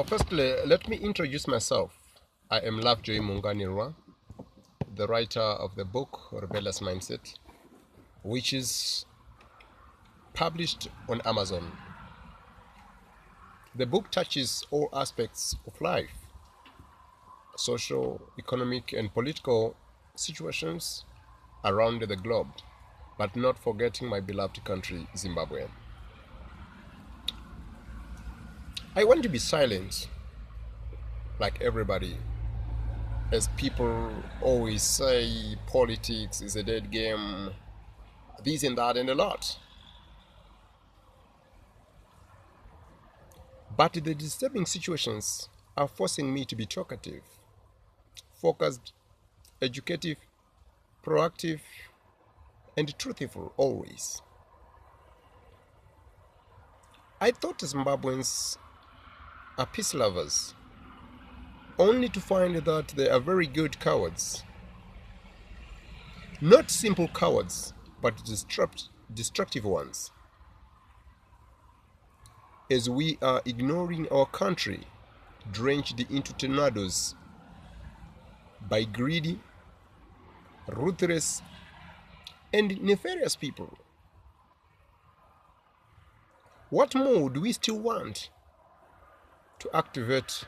Firstly, let me introduce myself. I am Lovejoy Munganirwa, the writer of the book Rebellious Mindset, which is published on Amazon. The book touches all aspects of life, social, economic, and political situations around the globe, but not forgetting my beloved country, Zimbabwe. I want to be silent, like everybody, as people always say, politics is a dead game, this and that and a lot. But the disturbing situations are forcing me to be talkative, focused, educative, proactive, and truthful always. I thought Zimbabweans are peace lovers, only to find that they are very good cowards. Not simple cowards, but destructive ones. As we are ignoring our country, drenched into tornadoes by greedy, ruthless, and nefarious people. What more do we still want to activate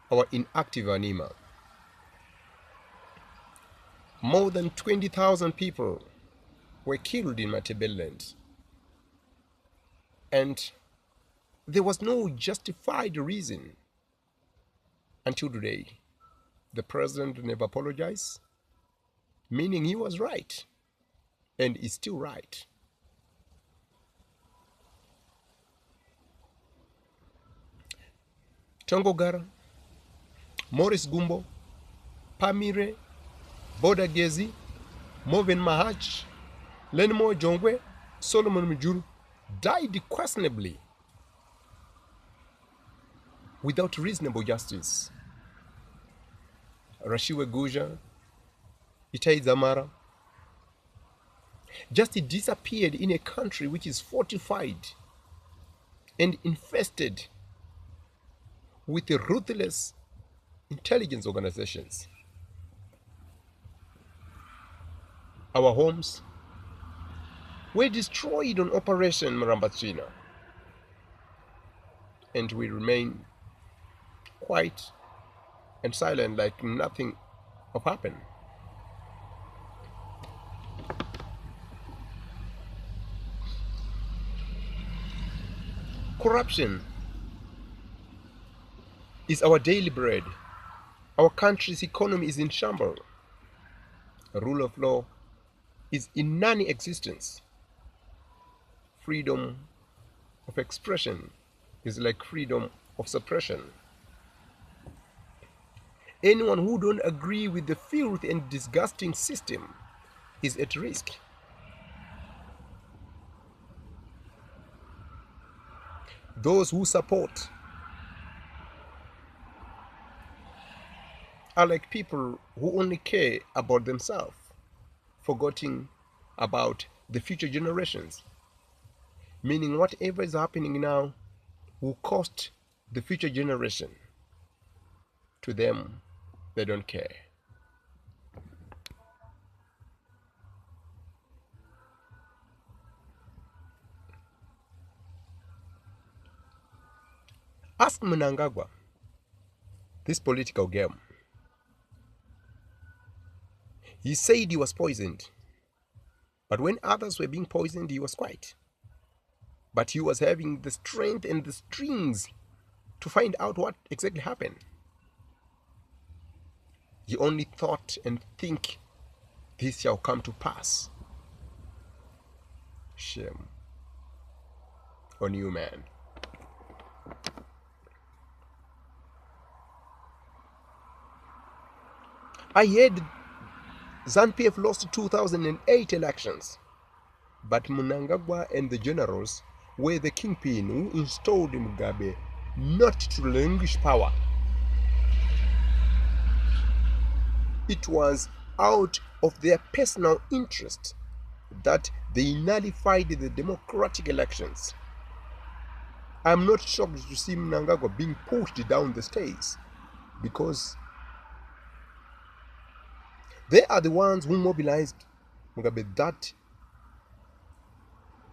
our inactive anima? More than 20,000 people were killed in Matabeleland, and there was no justified reason until today. The president never apologized, meaning he was right and is still right. Tongogara, Morris Gumbo, Pamire, Bodagezi, Moven Mahach, Lenmo Jongwe, Solomon Mujuru died questionably without reasonable justice. Rashiwe Guja, Itai Zamara, just disappeared in a country which is fortified and infested with ruthless intelligence organizations. Our homes were destroyed on Operation Marambachina, and we remain quiet and silent like nothing have happened. Corruption is our daily bread. Our country's economy is in shambles. Rule of law is in non-existence. Freedom of expression is like freedom of suppression. Anyone who don't agree with the filth and disgusting system is at risk. Those who support are like people who only care about themselves, forgetting about the future generations. Meaning whatever is happening now will cost the future generation. To them, they don't care. Ask Mnangagwa this political game. He said he was poisoned, but when others were being poisoned, he was quiet. But he was having the strength and the strings to find out what exactly happened. He only thought and think this shall come to pass. Shame on you, man. I heard ZANU-PF lost 2008 elections, but Mnangagwa and the generals were the kingpin who installed Mugabe not to relinquish power. It was out of their personal interest that they nullified the democratic elections. I'm not shocked to see Mnangagwa being pushed down the stairs, because they are the ones who mobilized Mugabe, that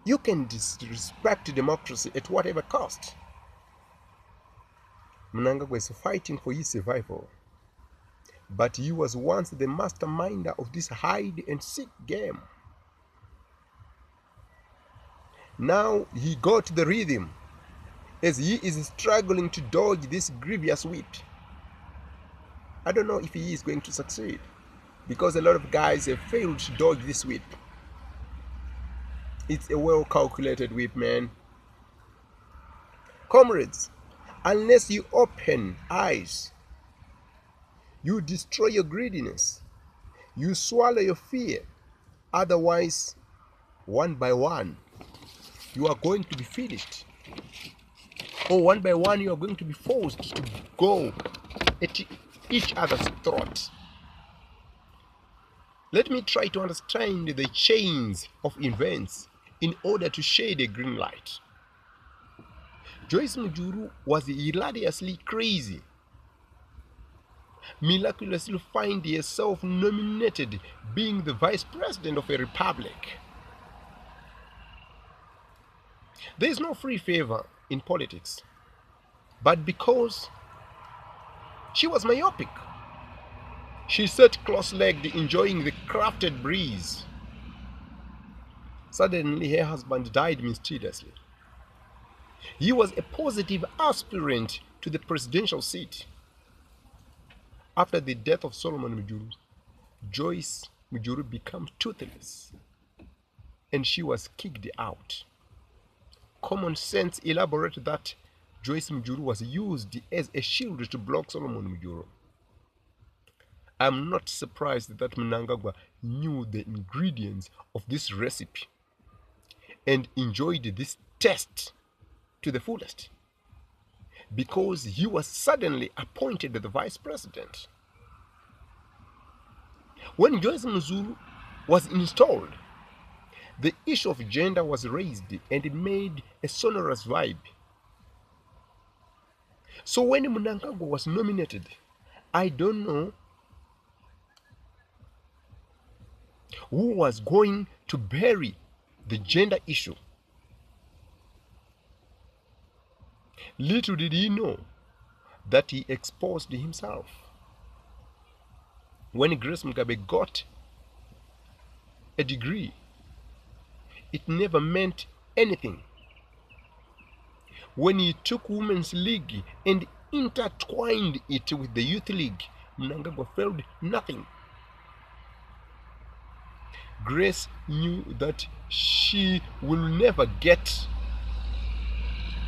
you can disrespect democracy at whatever cost. Mnangagwa is fighting for his survival, but he was once the masterminder of this hide and seek game. Now he got the rhythm as he is struggling to dodge this grievous whip. I don't know if he is going to succeed, because a lot of guys have failed to dodge this whip. It's a well calculated whip, man. Comrades, unless you open eyes, you destroy your greediness, you swallow your fear. Otherwise, one by one, you are going to be finished. Or one by one, you are going to be forced to go at each other's throat. Let me try to understand the chains of events in order to shade a green light. Joyce Mujuru was hilariously crazy, miraculously find herself nominated being the vice president of a republic. There is no free favor in politics, but because she was myopic, she sat cross-legged enjoying the crafted breeze. Suddenly her husband died mysteriously. He was a positive aspirant to the presidential seat. After the death of Solomon Mujuru, Joyce Mujuru becomes toothless, and she was kicked out. Common sense elaborated that Joyce Mujuru was used as a shield to block Solomon Mujuru. I'm not surprised that Mnangagwa knew the ingredients of this recipe and enjoyed this test to the fullest, because he was suddenly appointed the vice president. When Joyce Mujuru was installed, the issue of gender was raised and it made a sonorous vibe. So when Mnangagwa was nominated, I don't know who was going to bury the gender issue. Little did he know that he exposed himself. When Grace Mugabe got a degree, it never meant anything. When he took Women's League and intertwined it with the Youth League, Mnangagwa felt nothing. Grace knew that she will never get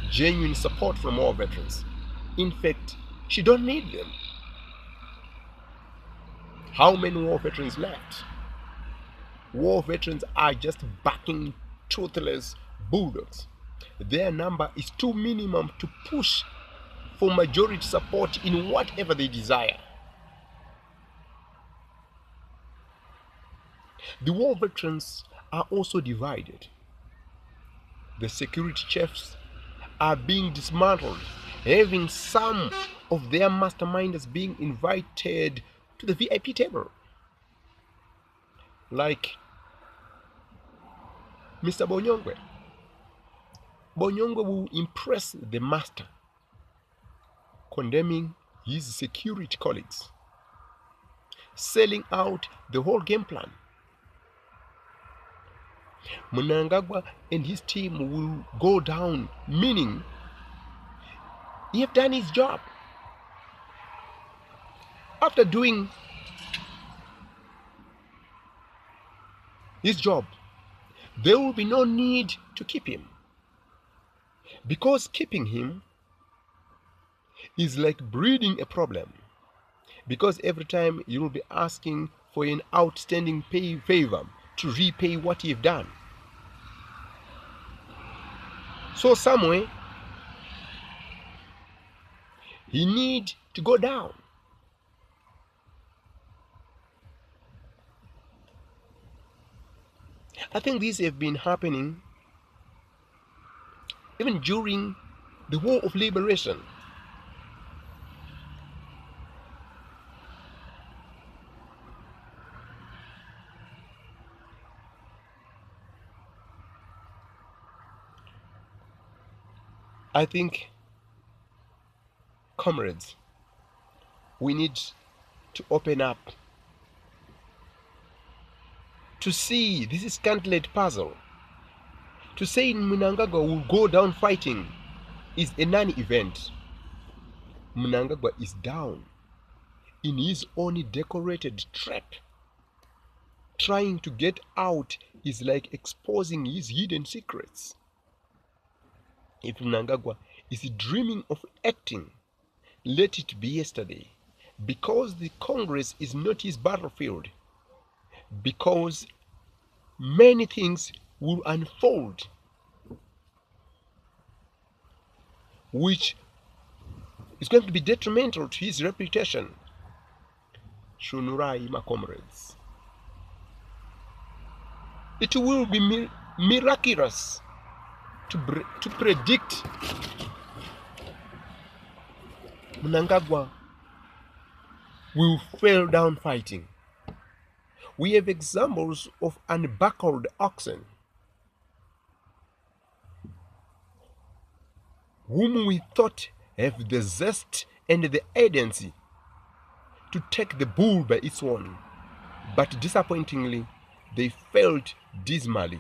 genuine support from war veterans. In fact, she don't need them. How many war veterans left? War veterans are just backing toothless bulldogs. Their number is too minimum to push for majority support in whatever they desire. The war veterans are also divided. The security chiefs are being dismantled, having some of their masterminders being invited to the VIP table, like Mr. Bonyongwe. Bonyongwe will impress the master, condemning his security colleagues, selling out the whole game plan. Mnangagwa and his team will go down, meaning he have done his job. After doing his job, there will be no need to keep him, because keeping him is like breeding a problem, because every time you will be asking for an outstanding favor to repay what you've done. So somewhere he need to go down. I think these have been happening even during the war of liberation. I think, comrades, we need to open up to see this is scantled puzzle. To say Mnangagwa will go down fighting is a non-event. Mnangagwa is down in his own decorated trap. Trying to get out is like exposing his hidden secrets. If Mnangagwa is dreaming of acting, let it be yesterday, because the Congress is not his battlefield, because many things will unfold which is going to be detrimental to his reputation. Shunurai, my comrades. It will be miraculous to predict Mnangagwa will fail down fighting. We have examples of unbuckled oxen whom we thought have the zest and the agency to take the bull by its horn, but disappointingly they failed dismally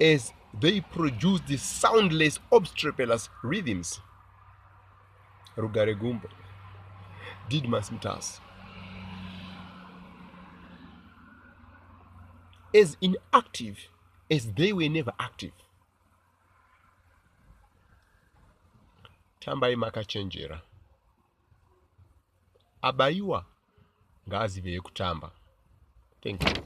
as they produced the soundless obstreperous rhythms. Rugaregumbo, Didmas Mtas, as inactive as they were never active. Tambai makachenjera. Abayua ngazi veye kutamba. Thank you.